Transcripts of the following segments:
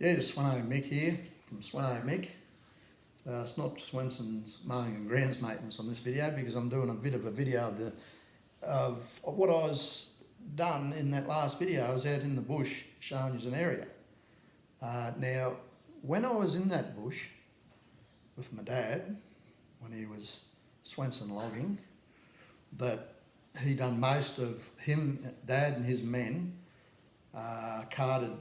Yeah, just Sveno Mick here from Sveno Mick. It's not Swenson's mowing and grounds maintenance on this video because I'm doing a bit of a video of what I was done in that last video. I was out in the bush showing you an area. Now, when I was in that bush with my dad, when he was Swenson logging, that he done most of Dad and his men carted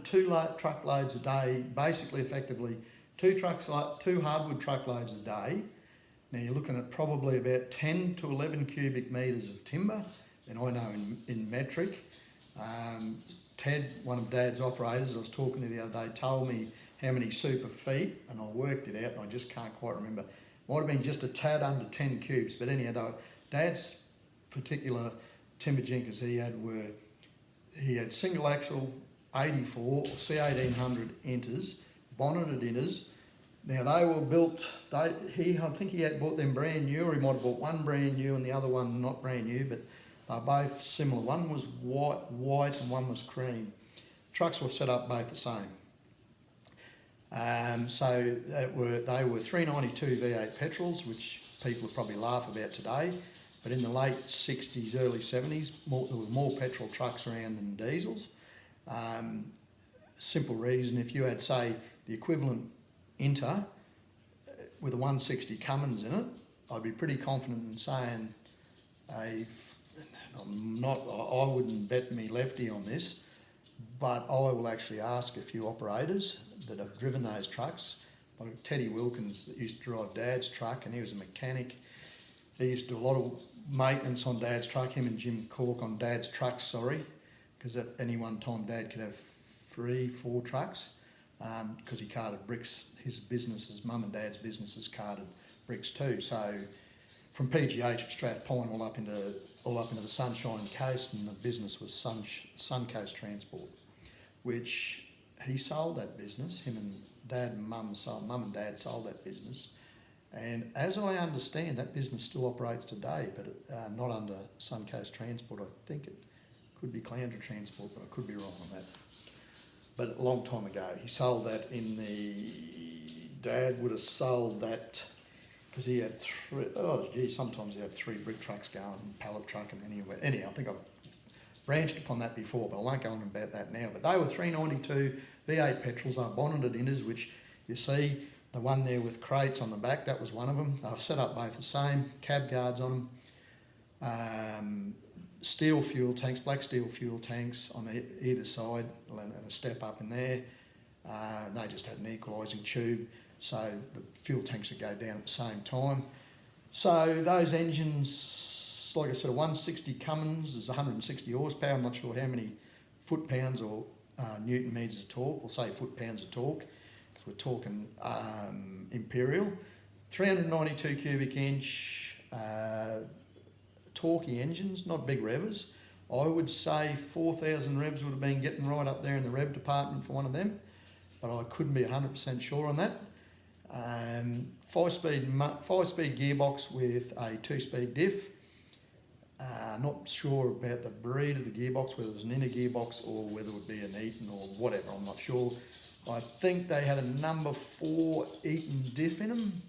two truckloads a day, basically effectively two hardwood truckloads a day. Now you're looking at probably about 10 to 11 cubic metres of timber, and I know in metric. Ted, one of Dad's operators I was talking to the other day, told me how many super feet, and I worked it out and I just can't quite remember. Might have been just a tad under 10 cubes, but anyhow, though, Dad's particular timber jinkers he had single axle 84 or C1800 inters, bonneted inters. Now they were built, I think he had bought them brand new, or he might have bought one brand new and the other one not brand new, but they're both similar. One was white and one was cream. Trucks were set up both the same. So they were 392 V8 petrols, which people would probably laugh about today. But in the late 60s, early 70s, there were more petrol trucks around than diesels. Simple reason, if you had, say, the equivalent Inter with a 160 Cummins in it, I'd be pretty confident in saying, I wouldn't bet me lefty on this, but I will actually ask a few operators that have driven those trucks, like Teddy Wilkins that used to drive Dad's truck, and he was a mechanic. He used to do a lot of maintenance on Dad's truck, him and Jim Cork on Dad's trucks, sorry, because at any one time Dad could have 3-4 trucks, because he carted bricks. His businesses, Mum and Dad's businesses, carted bricks too. So from PGH at Strathpine all up into the Sunshine Coast, and the business was Suncoast Transport, which he sold that business. Him and Dad and Mum and Dad sold that business. And as I understand, that business still operates today, but not under Suncoast Transport. I think it could be Cloundra Transport, but I could be wrong on that. But a long time ago, he sold that Dad would have sold that because he had sometimes he had 3 brick trucks going, pallet truck and anywhere. Anyhow, I think I've branched upon that before, but I won't go on about that now. But they were 392 V8 petrols, they were bonneted inters, which you see, the one there with crates on the back, that was one of them. They were set up both the same, cab guards on them. Steel fuel tanks, black steel fuel tanks on either side, and a step up in there. They just had an equalising tube, so the fuel tanks would go down at the same time. So those engines, like I said, a 160 Cummins is 160 horsepower. I'm not sure how many foot-pounds or newton metres of torque. We'll say foot-pounds of torque, because we're talking imperial. 392 cubic inch torquey engines, not big revvers. I would say 4,000 revs would have been getting right up there in the rev department for one of them, but I couldn't be 100% sure on that. 5-speed gearbox with a 2-speed diff. Not sure about the breed of the gearbox, whether it was an inner gearbox or whether it would be an Eaton or whatever, I'm not sure. I think they had a number 4 Eaton diff in them.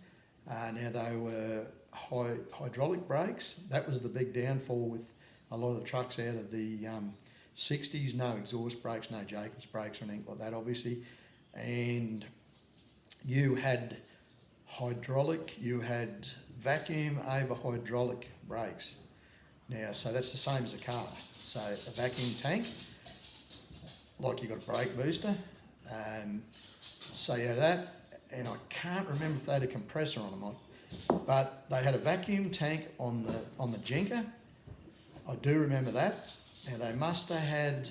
Now they were hydraulic brakes. That was the big downfall with a lot of the trucks out of the 60s. No exhaust brakes, no Jacobs brakes or anything like that, obviously. And you had vacuum over hydraulic brakes. Now, so that's the same as a car. So a vacuum tank, like you got a brake booster. So you had that, and I can't remember if they had a compressor on them, but they had a vacuum tank on the jinker. I do remember that. Now they must have had,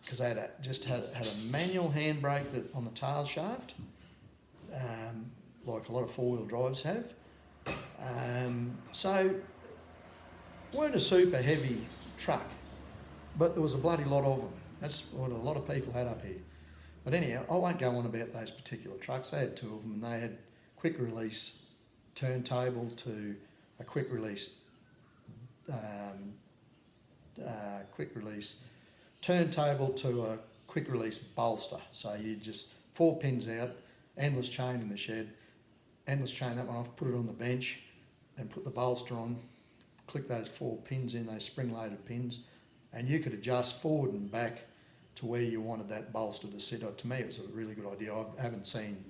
because they had a manual handbrake on the tail shaft, like a lot of 4-wheel drives have. So weren't a super heavy truck, but there was a bloody lot of them. That's what a lot of people had up here. But anyhow, I won't go on about those particular trucks. They had 2 of them, and they had quick release turntable to a quick release turntable to a quick release bolster. So you just 4 pins out, endless chain in the shed, endless chain that one off, put it on the bench, then put the bolster on, click those 4 pins in, those spring-loaded pins, and you could adjust forward and back to where you wanted that bolster to sit. To me, it was a really good idea. I haven't seen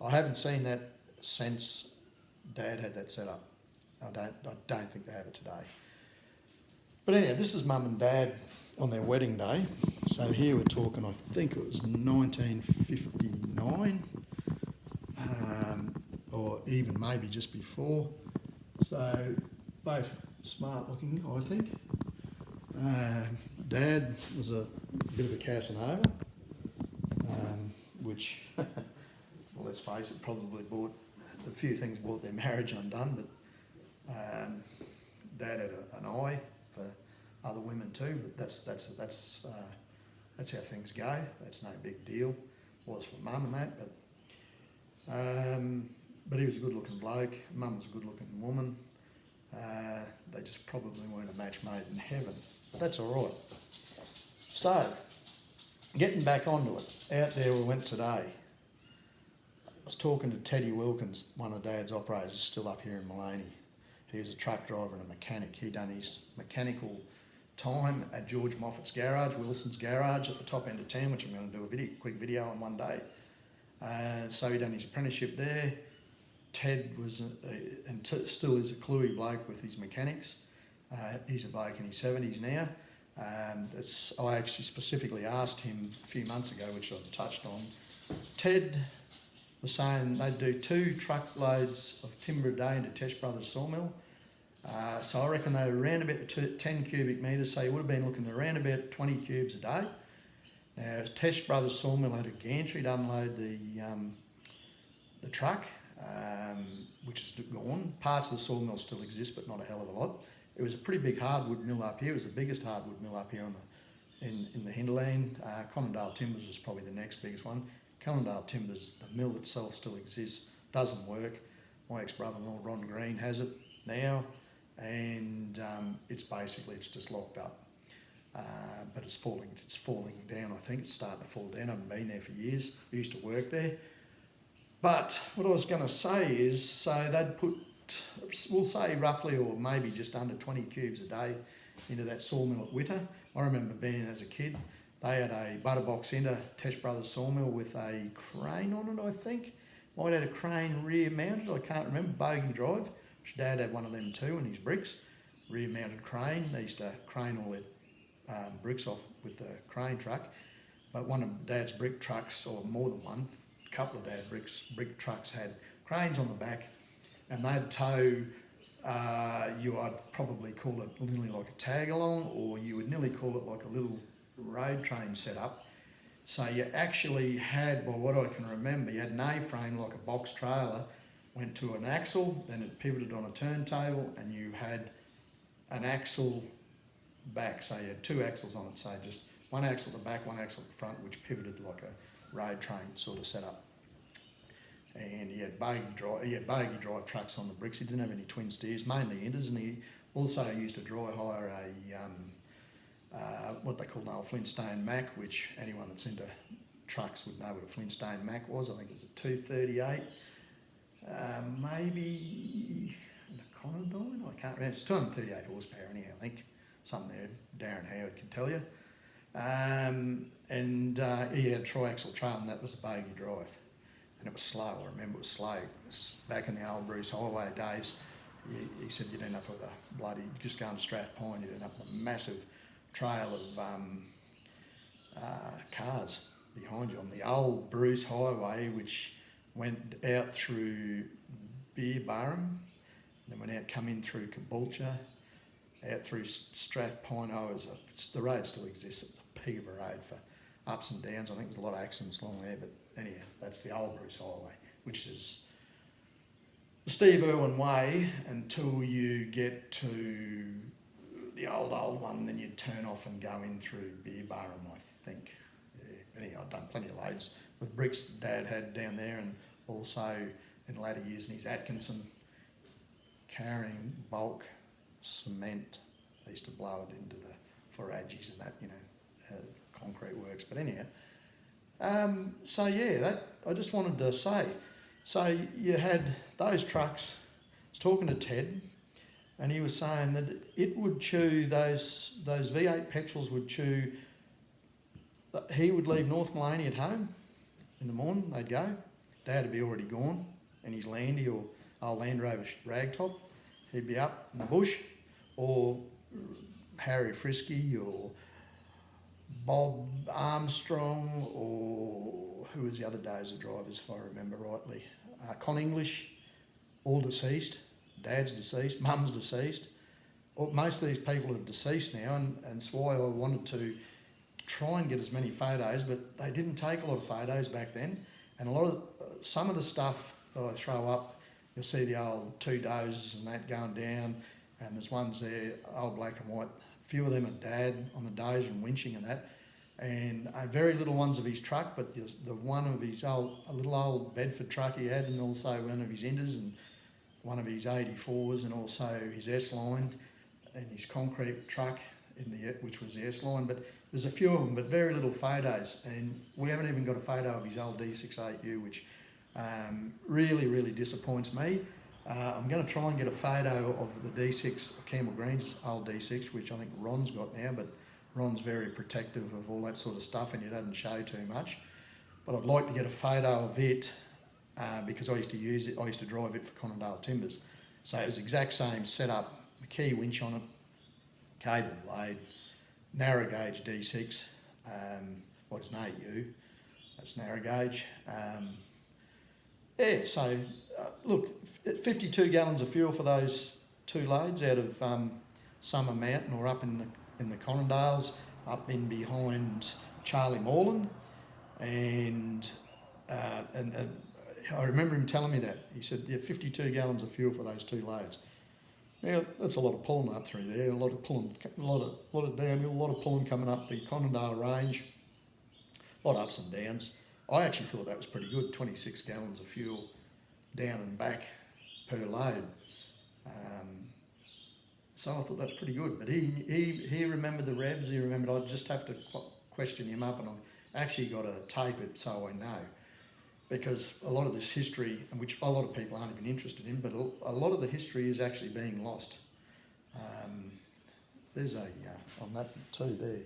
that since Dad had that set up. I don't think they have it today. But anyhow, this is Mum and Dad on their wedding day. So here we're talking, I think it was 1959, or even maybe just before. So both smart looking, I think. Dad was a bit of a Casanova, which, well, let's face it, probably brought a few things brought their marriage undone, but Dad had an eye for other women too. But that's how things go. That's no big deal. Was for Mum and that, but he was a good-looking bloke. Mum was a good-looking woman. They just probably weren't a match made in heaven. But that's all right. So, getting back onto it, out there we went today. I was talking to Teddy Wilkins, one of Dad's operators, still up here in Maleny. He was a truck driver and a mechanic. He done his mechanical time at George Moffat's garage, Wilson's garage at the top end of town, which I'm going to do a quick video on one day. So he done his apprenticeship there. Ted was, still is a cluey bloke with his mechanics. He's a bloke in his 70s now. I actually specifically asked him a few months ago, which I've touched on. Ted was saying they'd do 2 truckloads of timber a day into Tesh Brothers sawmill. So I reckon they were around about the 10 cubic metres, so you would have been looking at around about 20 cubes a day. Now, Tesh Brothers sawmill had a gantry to unload the truck, which is gone. Parts of the sawmill still exist, but not a hell of a lot. It was a pretty big hardwood mill up here. It was the biggest hardwood mill up here in the hinterland. Conondale Timbers was probably the next biggest one. Conondale Timbers, the mill itself still exists, doesn't work. My ex-brother-in-law Ron Green has it now, and it's just locked up. But it's falling down, I think. It's starting to fall down. I haven't been there for years. I used to work there. But what I was going to say is, so they'd put, we'll say roughly or maybe just under 20 cubes a day into that sawmill at Witter. I remember being as a kid, they had a butterbox into Tesh Brothers sawmill with a crane on it, I think. Might have had a crane rear mounted, I can't remember, bogey drive, which Dad had one of them too in his bricks. Rear mounted crane. They used to crane all their bricks off with the crane truck. But one of Dad's brick trucks, or more than one, a couple of Dad's brick trucks had cranes on the back, and they'd tow, I'd probably call it nearly like a tag along, or you would nearly call it like a little road train setup. So you actually had, by what I can remember, you had an A-frame like a box trailer, went to an axle, then it pivoted on a turntable, and you had an axle back. So you had 2 axles on it, so just one axle at the back, one axle at the front, which pivoted like a road train sort of setup. And he had bogey drive trucks on the bricks. He didn't have any twin steers, mainly Inders, and he also used to dry hire what they call now a Flintstone Mac, which anyone that's into trucks would know what a Flintstone Mac was. I think it was a 238, maybe an Econodyne, I can't remember. It's 238 horsepower anyhow, I think. Something there, Darren Howard can tell you. He had a triaxle trail, and that was a bogey drive. And it was slow, I remember it was slow. It was back in the old Bruce Highway days. He said you'd end up with a bloody, just going to Strathpine, you'd end up with a massive trail of cars behind you on the old Bruce Highway, which went out through Beerburrum, then went out, come in through Caboolture, out through Strathpine. The road still exists. It's a pig of a road for ups and downs. I think there's a lot of accidents along there, but anyhow, that's the old Bruce Highway, which is the Steve Irwin way until you get to the old one, then you turn off and go in through Beerburrum, I think. Yeah. Anyhow, I've done plenty of loads with bricks Dad had down there, and also in later years in his Atkinson, carrying bulk cement. They used to blow it into the forages and that, concrete works. But anyhow, so yeah, that I just wanted to say. So you had those trucks. I was talking to Ted, and he was saying that it would chew those V8 petrols would chew. He would leave North Maleny at home in the morning. They'd go. Dad would be already gone in his Landy or old Land Rover ragtop. He'd be up in the bush, or Harry Frisky, or Bob Armstrong, or who was the other days of drivers, if I remember rightly. Con English, all deceased. Dad's deceased, Mum's deceased. Most of these people are deceased now, and that's why I wanted to try and get as many photos, but they didn't take a lot of photos back then. And some of the stuff that I throw up, you'll see the old two dozers and that going down, and there's ones there, old black and white. A few of them are Dad on the dozer and winching and that, and very little ones of his truck, but the one of his a little old Bedford truck he had, and also one of his Inders and one of his 84s, and also his S-line and his concrete truck which was the S-line. But there's a few of them, but very little photos, and we haven't even got a photo of his old D68U, which really, really disappoints me. I'm going to try and get a photo of the D6, Campbell Green's old D6, which I think Ron's got now, but Ron's very protective of all that sort of stuff, and he doesn't show too much. But I'd like to get a photo of it because I used to use it. I used to drive it for Conondale Timbers. So it was the exact same setup, McKee winch on it, cable blade, narrow gauge D6, it's an AU, that's narrow gauge. So look, 52 gallons of fuel for those two loads out of Summer Mountain, or up in the Conondales, up in behind Charlie Moreland, and I remember him telling me that. He said, yeah, 52 gallons of fuel for those two loads. Now, that's a lot of pulling up through there, a lot of downhill, a lot of pulling coming up the Conondale range, a lot of ups and downs. I actually thought that was pretty good, 26 gallons of fuel down and back per load. So I thought that's pretty good. But he remembered the revs, he remembered. I'd just have to question him up, and I've actually got to tape it so I know. Because a lot of this history, which a lot of people aren't even interested in, but a lot of the history is actually being lost. There's on that too there.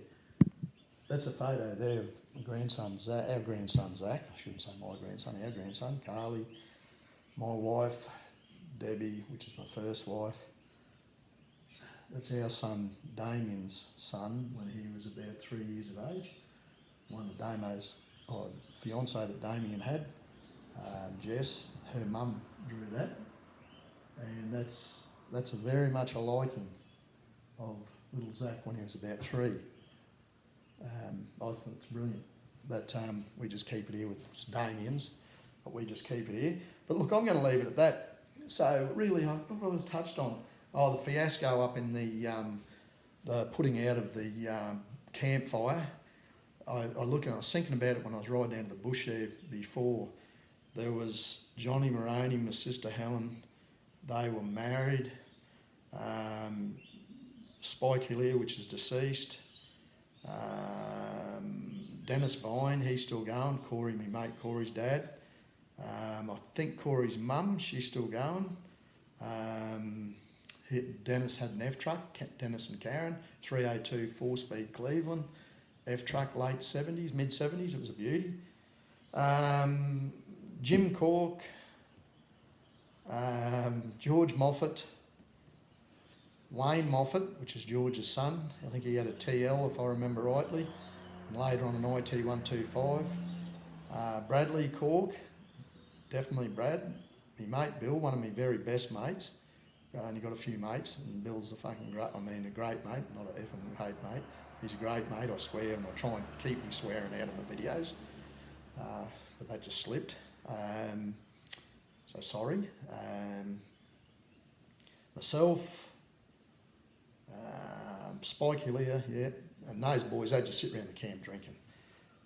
That's a photo there of my grandson, our grandson Zach. I shouldn't say my grandson, our grandson, Carly, my wife, Debbie, which is my first wife. That's our son, Damien's son, when he was about 3 years of age. One of Damo's fiance that Damien had, Jess, her mum drew that, and that's a very much a liking of little Zach when he was about 3. I think it's brilliant, but we just keep it here with Damien's, but we just keep it here. But look, I'm going to leave it at that. So really, I was touched on the fiasco up in the putting out of the campfire. I was thinking about it when I was riding down to the bush there before. There was Johnny Moroney, my sister Helen. They were married. Spike Hillier, which is deceased. Dennis Vine, he's still going. Corey, my mate Corey's dad. I think Corey's mum, she's still going. Dennis had an F-truck, Dennis and Karen, 302 4-speed Cleveland. F-truck, late 70s, mid-70s, it was a beauty. Jim Cork, George Moffat, Wayne Moffat, which is George's son. I think he had a TL, if I remember rightly, and later on an IT-125. Bradley Cork, definitely Brad. My mate Bill, one of my very best mates. I've only got a few mates, and Bill's a great mate, not an effing great mate. He's a great mate, I swear, and I try and keep me swearing out of the videos, but that just slipped. So sorry. Myself, Spike Hillier, yeah, and those boys, they just sit around the camp drinking.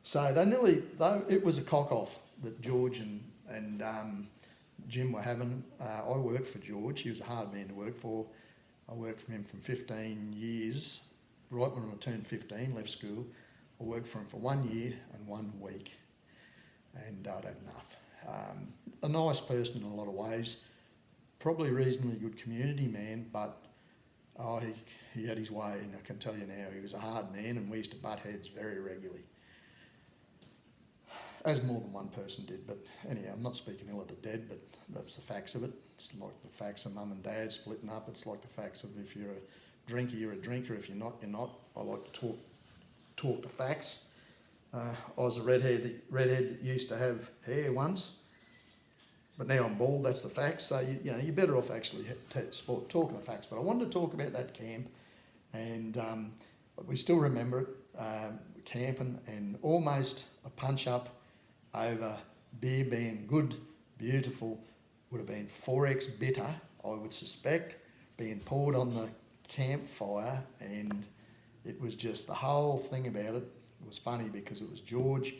So it was a cock-off that George and Jim were having. I worked for George. He was a hard man to work for. I worked for him for 15 years. Right when I turned 15, left school, I worked for him for 1 year and 1 week, and I'd had enough. A nice person in a lot of ways, probably reasonably good community man, but he had his way, and I can tell you now, he was a hard man, and we used to butt heads very regularly, as more than one person did. But anyhow, I'm not speaking ill of the dead, but that's the facts of it. It's like the facts of mum and dad splitting up. It's like the facts of if you're a drinker, you're a drinker. If you're not, you're not. I like to talk the facts. I was a redhead that used to have hair once, but now I'm bald. That's the facts. So you're better off actually talking the facts. But I wanted to talk about that camp, and we still remember it, camping, and almost a punch up over beer being good, beautiful, would have been 4x bitter, I would suspect, being poured on the campfire, and it was just the whole thing about it. It was funny because it was George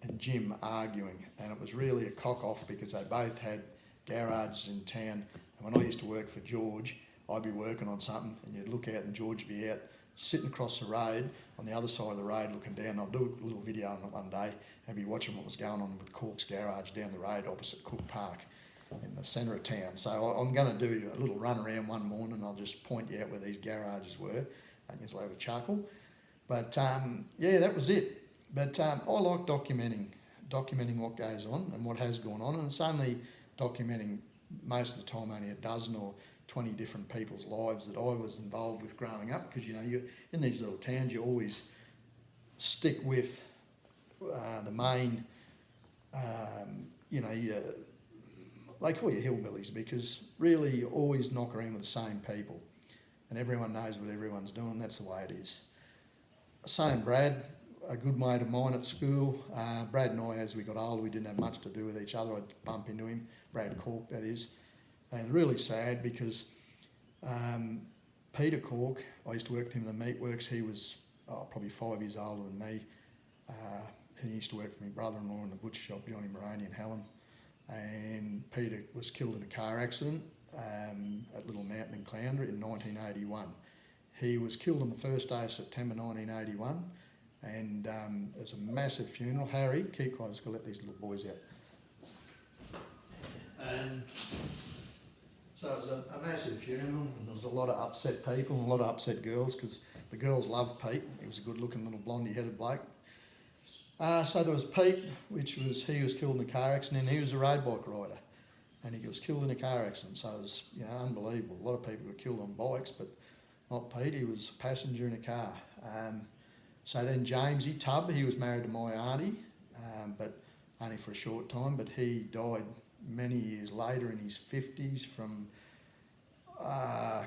and Jim arguing, and it was really a cock-off because they both had garages in town. And when I used to work for George, I'd be working on something, and you'd look out and George would be out sitting across the road on the other side of the road looking down. I'll do a little video on it one day and be watching what was going on with Cork's garage down the road opposite Cook Park in the centre of town. So I'm going to do a little run around one morning. I'll just point you out where these garages were, and you'll have a chuckle. But yeah, that was it. But I like documenting what goes on and what has gone on, and it's only documenting most of the time only a dozen or 20 different people's lives that I was involved with growing up, because you in these little towns you always stick with the main, they call you hillbillies because really you always knock around with the same people and everyone knows what everyone's doing. That's the way it is. Same Brad, a good mate of mine at school. Brad and I, as we got older, we didn't have much to do with each other. I'd bump into him, Brad Cork that is. And really sad because Peter Cork, I used to work with him in the meatworks. He was probably 5 years older than me. And he used to work for my brother-in-law in the butcher shop, Johnny Maleny and Helen. And Peter was killed in a car accident at Little Mountain in Cloundra in 1981. He was killed on the first day of September 1981, and it was a massive funeral. Harry, keep quiet, I just got to let these little boys out. So it was a massive funeral, and there was a lot of upset people and a lot of upset girls because the girls loved Pete. He was a good-looking little blondie-headed bloke. So there was Pete, he was killed in a car accident, and he was a road bike rider, and he was killed in a car accident. So it was unbelievable. A lot of people were killed on bikes, but not Pete. He was a passenger in a car. So then Jamesy Tubb, he was married to my auntie, but only for a short time. But he died many years later in his 50s from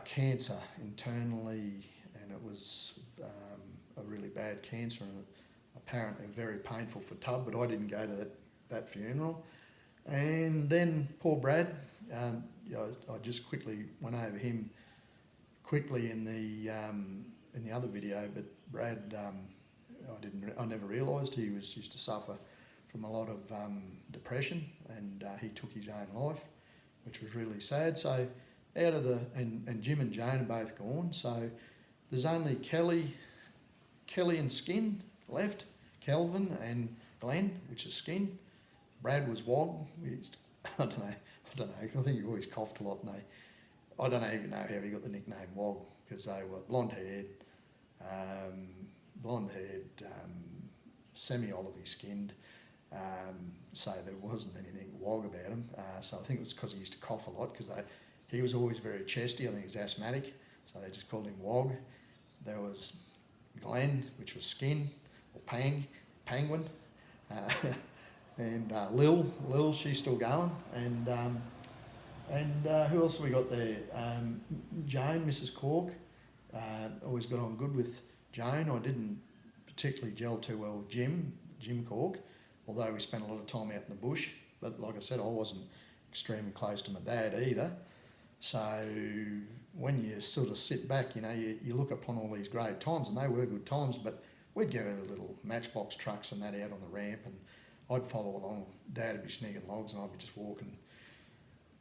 cancer internally, and it was a really bad cancer, and apparently very painful for Tubb, but I didn't go to that funeral. And then poor Brad, I just quickly went over him quickly in the other video, but Brad, I never realised he used to suffer from a lot of depression, and he took his own life, which was really sad. So and Jim and Jane are both gone, so there's only Kelly and Skin left, Kelvin and Glenn, which is Skin. Brad was Wog. I don't know. I think he always coughed a lot, and I don't even know how he got the nickname Wog, because they were blonde-haired, semi-olivey skinned, so there wasn't anything Wog about him. So I think it was because he used to cough a lot, because he was always very chesty. I think he was asthmatic, so they just called him Wog. There was Glenn, which was Skin, or Penguin, and Lil, she's still going, and who else have we got there? Jane, Mrs. Cork, always got on good with Jane. I didn't particularly gel too well with Jim Cork, although we spent a lot of time out in the bush. But like I said, I wasn't extremely close to my dad either. So when you sort of sit back, you look upon all these great times, and they were good times, but we'd go out with little matchbox trucks and that out on the ramp, and I'd follow along. Dad would be snigging logs, and I'd be just walking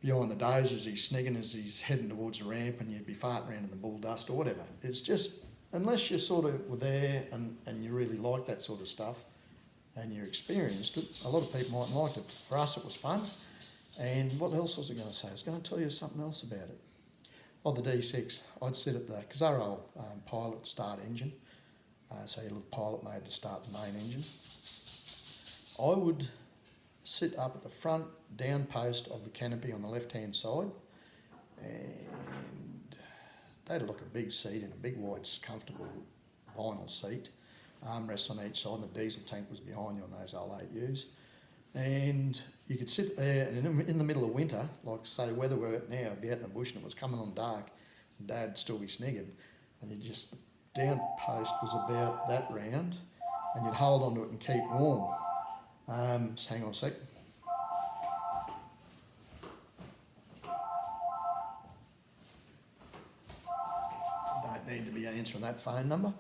behind the dozers. He's snigging as he's heading towards the ramp, and you'd be farting around in the bull dust or whatever. It's just unless you sort of were there and you really like that sort of stuff and you're experienced it, a lot of people mightn't like it. For us, it was fun. And what else was I going to say? I was going to tell you something else about it. Oh, the D6. I'd sit at the, because they're old pilot start engine, so your little pilot mode to start the main engine. I would sit up at the front down post of the canopy on the left-hand side, and they'd look a big seat in a big wide comfortable vinyl seat, armrests on each side, and the diesel tank was behind you on those old 8Us. And you could sit there, and in the middle of winter, like say weather we're at now, be out in the bush and it was coming on dark, and Dad'd still be snigging, and you just, the down post was about that round, and you'd hold onto it and keep warm. Just hang on a sec. Don't need to be answering that phone number.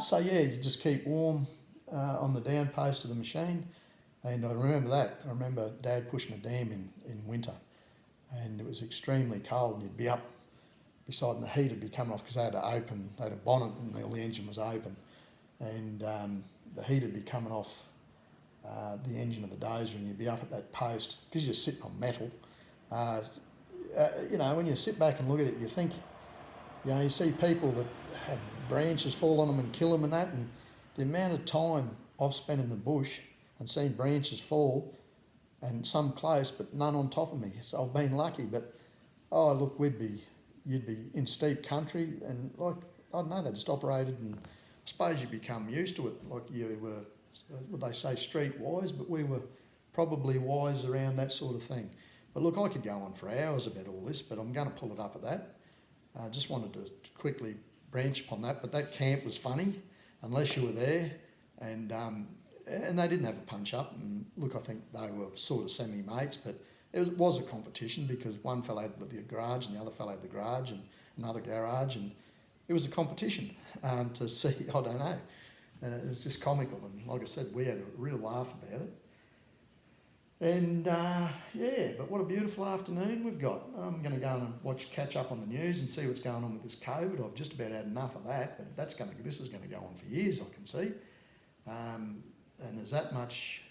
So yeah, you just keep warm on the down post of the machine. And I remember that. I remember Dad pushing a dam in winter, and it was extremely cold, and you'd be up beside, and the heat would be coming off because they had to open, they had a bonnet and the engine was open, and the heat would be coming off the engine of the dozer, and you'd be up at that post because you're sitting on metal. You know, when you sit back and look at it, you think, you know, you see people that have branches fall on them and kill them and that, and the amount of time I've spent in the bush and seen branches fall, and some close, but none on top of me. So I've been lucky. But oh, look, you'd be in steep country, and like I don't know, they just operated, and I suppose you become used to it. Like you were, what they say, street wise, but we were probably wise around that sort of thing. But look, I could go on for hours about all this, but I'm going to pull it up at that. I just wanted to quickly branch upon that. But that camp was funny, unless you were there, and they didn't have a punch up, and look, I think they were sort of semi-mates, but it was a competition because one fellow had the garage and the other fellow had the garage and another garage, and it was a competition to see, I don't know, and it was just comical, and like I said, we had a real laugh about it. And yeah, but what a beautiful afternoon we've got. I'm going to go and catch up on the news and see what's going on with this COVID. I've just about had enough of that, but this is going to go on for years, I can see. And there's that much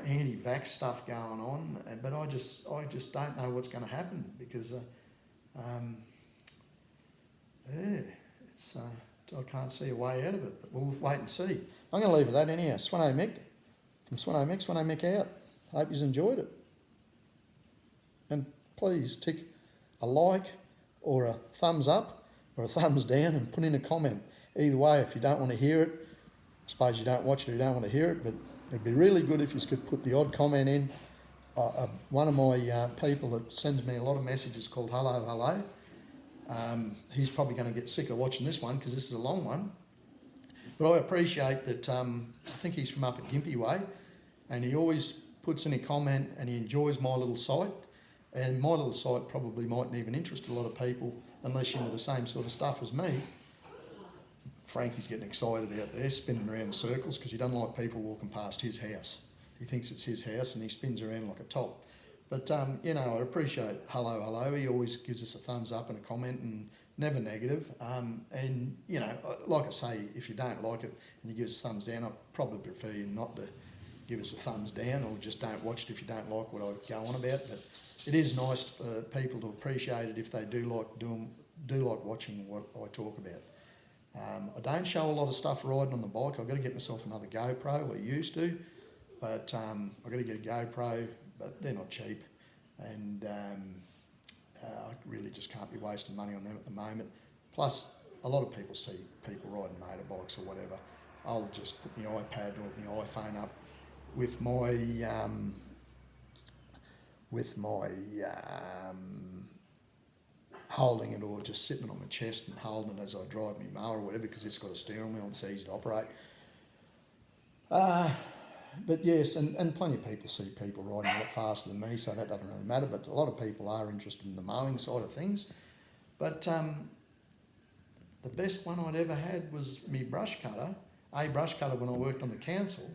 anti-vax stuff going on, but I just don't know what's going to happen because yeah, it's I can't see a way out of it. But we'll wait and see. I'm going to leave with that anyhow. Sveno Mick from Sveno Mick out. Hope you've enjoyed it, and please tick a like or a thumbs up or a thumbs down and put in a comment. Either way, if you don't want to hear it, I suppose you don't watch it if you don't want to hear it, but it'd be really good if you could put the odd comment in. One of my people that sends me a lot of messages called Hello, Hello. He's probably going to get sick of watching this one because this is a long one. But I appreciate that, I think he's from up at Gympie Way, and he always puts in a comment and he enjoys my little site. And my little site probably mightn't even interest a lot of people unless you're into the same sort of stuff as me. Frankie's getting excited out there, spinning around in circles because he doesn't like people walking past his house. He thinks it's his house and he spins around like a top. But, you know, I appreciate Hello, Hello. He always gives us a thumbs up and a comment and never negative. And, you know, like I say, if you don't like it and you give us a thumbs down, I'd probably prefer you not to give us a thumbs down, or just don't watch it if you don't like what I go on about. But it is nice for people to appreciate it if they do like watching what I talk about. I don't show a lot of stuff riding on the bike. I've got to get myself another GoPro. I used to, but I've got to get a GoPro, but they're not cheap, and I really just can't be wasting money on them at the moment. Plus, a lot of people see people riding motorbikes or whatever. I'll just put my iPad or my iPhone up with my holding it, or just sitting on my chest and holding it as I drive my mower or whatever, because it's got a steering wheel and it's easy to operate. But yes, and plenty of people see people riding a lot faster than me, so that doesn't really matter, but a lot of people are interested in the mowing side of things. But the best one I'd ever had was my brush cutter, when I worked on the council,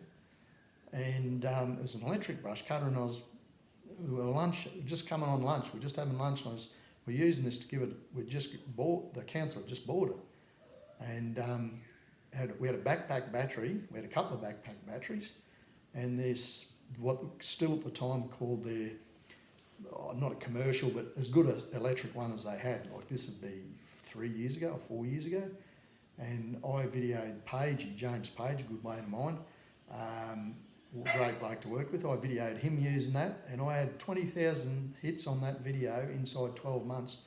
and it was an electric brush cutter, and we were just coming on lunch, we were just having lunch, and I was we're using this to give it, we just bought, the council just bought it. And we had a backpack battery, we had a couple of backpack batteries, and there's what still at the time called their, not a commercial, but as good an electric one as they had. Like this would be 3 years ago or 4 years ago. And I videoed Pagey, James Page, a good mate of mine, great bloke to work with. I videoed him using that, and I had 20,000 hits on that video inside 12 months.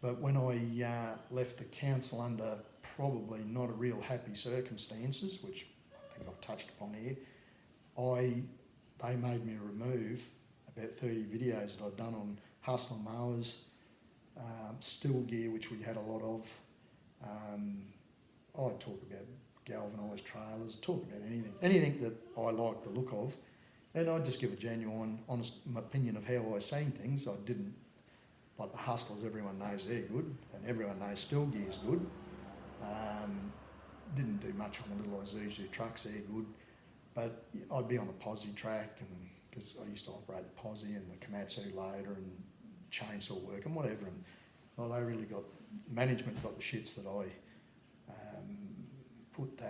But when I left the council under probably not a real happy circumstances, which I think I've touched upon here, they made me remove about 30 videos that I'd done on hustler mowers, still gear, which we had a lot of. I'd talk about galvanised trailers, talk about anything that I like the look of, and I'd just give a genuine, honest opinion of how I seen things. I didn't, like the hustlers, everyone knows they're good, and everyone knows still gear's good. Didn't do much on the little Isuzu trucks, they're good, but I'd be on the posse track, and because I used to operate the posse and the Komatsu loader and chainsaw work and whatever, and well, they really got, management got the shits that I put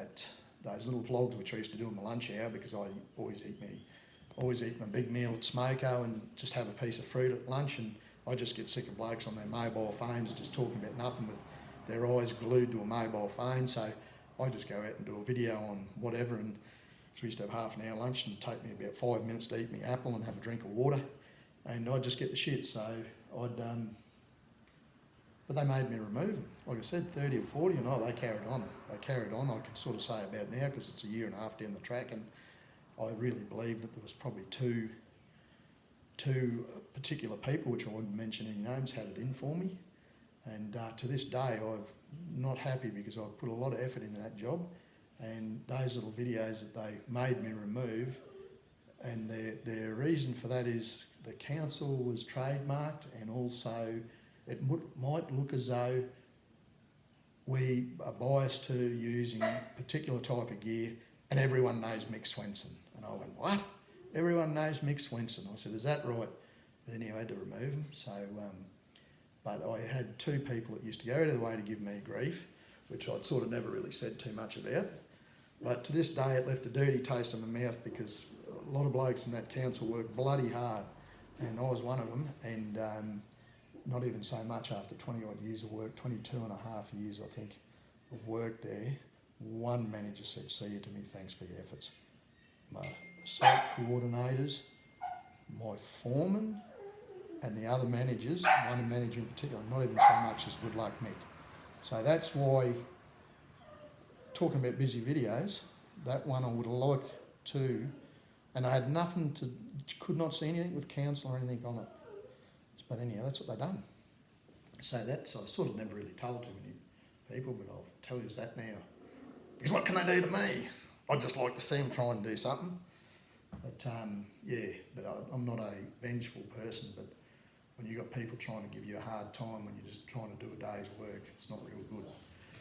those little vlogs which I used to do in my lunch hour, because I always eat my big meal at Smoko and just have a piece of fruit at lunch, and I just get sick of blokes on their mobile phones just talking about nothing with their eyes glued to a mobile phone. So I just go out and do a video on whatever, and so we used to have half an hour lunch, and it'd take me about 5 minutes to eat my apple and have a drink of water, and I'd just get the shit. So but they made me remove them. Like I said, 30 or 40, and they carried on. I can sort of say about now, because it's a year and a half down the track, and I really believe that there was probably two particular people, which I wouldn't mention any names, had it in for me. And to this day, I'm not happy, because I've put a lot of effort into that job, and those little videos that they made me remove, and their reason for that is the council was trademarked, and also it might look as though we are biased to using a particular type of gear, and everyone knows Mick Swenson. And I went, what? Everyone knows Mick Swenson. I said, is that right? But anyway, I had to remove them. So, but I had two people that used to go out of the way to give me grief, which I'd sort of never really said too much about. But to this day, it left a dirty taste in my mouth, because a lot of blokes in that council worked bloody hard, and I was one of them. And not even so much after 20 odd years of work, 22 and a half years, I think, of work there, one manager said, see you to me, thanks for your efforts. My site coordinators, my foreman, and the other managers, one manager in particular, not even so much as good luck Mick. So that's why, talking about busy videos, that one I would have liked to, and I had nothing to, could not see anything with council or anything on it. But anyhow, that's what they done. So that's, I sort of never really told too many people, but I'll tell you that now. Because what can they do to me? I'd just like to see them try and do something. But yeah, but I'm not a vengeful person, but when you've got people trying to give you a hard time when you're just trying to do a day's work, it's not real good.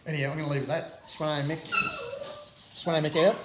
Anyhow, I'm going to leave it at that. Sveno Mick out.